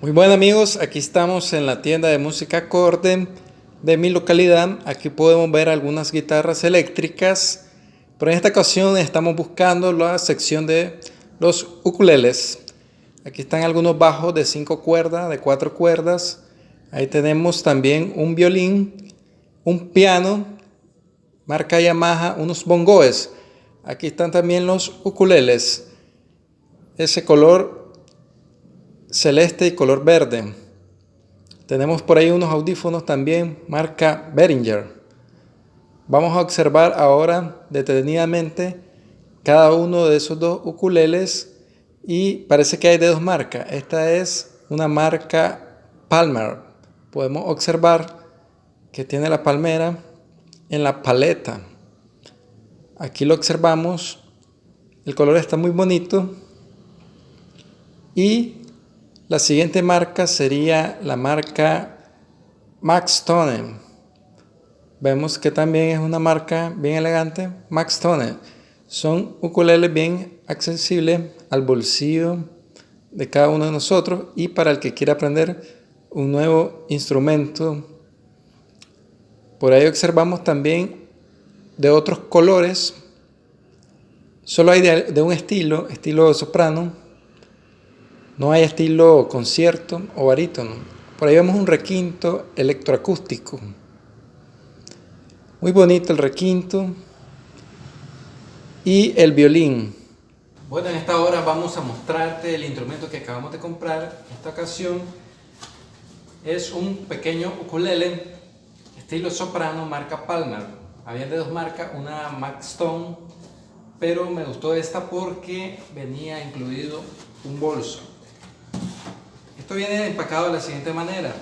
Muy bueno amigos, aquí estamos en la tienda de música acorde de mi localidad. Aquí podemos ver algunas guitarras eléctricas, pero en esta ocasión estamos buscando la sección de los ukuleles. Aquí están algunos bajos de 5 cuerdas, de 4 cuerdas. Ahí tenemos también un violín, un piano, marca Yamaha, unos bongoes. Aquí están también los ukuleles. Ese color celeste y color verde. Tenemos por ahí unos audífonos también marca Behringer. Vamos a observar ahora detenidamente cada uno de esos dos ukuleles y parece que hay de dos marcas. Esta es una marca Palmer. Podemos observar que tiene la palmera en la paleta. Aquí lo observamos. El color está muy bonito. Y la siguiente marca sería la marca Max Tone. Vemos que también es una marca bien elegante, Max Tone. Son ukuleles bien accesibles al bolsillo de cada uno de nosotros y para el que quiera aprender un nuevo instrumento. Por ahí observamos también de otros colores. Solo hay de un estilo soprano. No hay estilo concierto o barítono. Por ahí vemos un requinto electroacústico. Muy bonito el requinto. Y el violín. Bueno, en esta hora vamos a mostrarte el instrumento que acabamos de comprar. En esta ocasión es un pequeño ukulele estilo soprano marca Palmer. Había de dos marcas, una Max Tone, pero me gustó esta porque venía incluido un bolso. Esto viene empacado de la siguiente manera.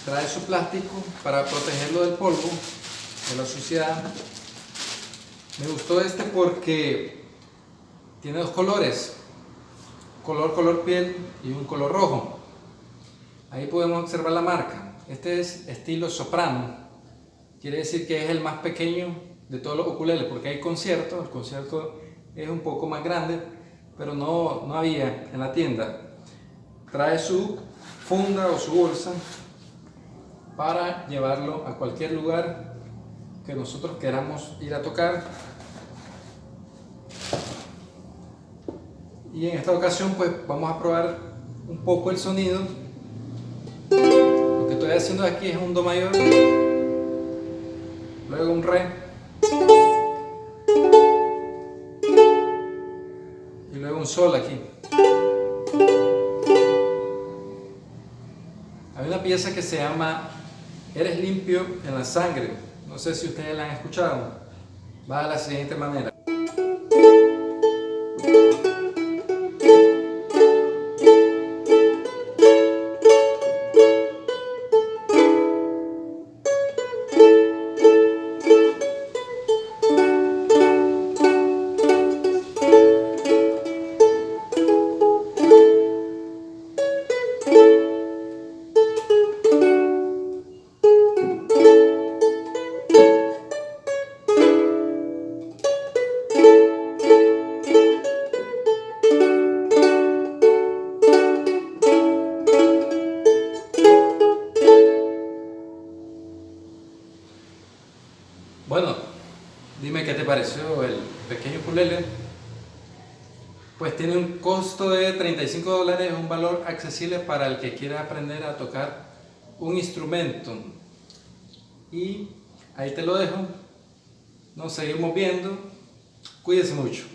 Trae su plástico para protegerlo del polvo, de la suciedad. Me gustó este porque tiene dos colores, color piel y un color rojo. Ahí podemos observar la marca. Este es estilo soprano, quiere decir que es el más pequeño de todos los ukuleles porque hay conciertos. El concierto es un poco más grande, pero no había en la tienda. Trae su funda o su bolsa para llevarlo a cualquier lugar que nosotros queramos ir a tocar. Y en esta ocasión pues vamos a probar un poco el sonido. Lo que estoy haciendo aquí es un do mayor, luego un re y luego un sol aquí. Hay una pieza que se llama Eres limpio en la sangre. No sé si ustedes la han escuchado. Va de la siguiente manera. Bueno, dime qué te pareció el pequeño ukulele. Pues tiene un costo de $35, es un valor accesible para el que quiera aprender a tocar un instrumento. Y ahí te lo dejo, nos seguimos viendo, cuídense mucho.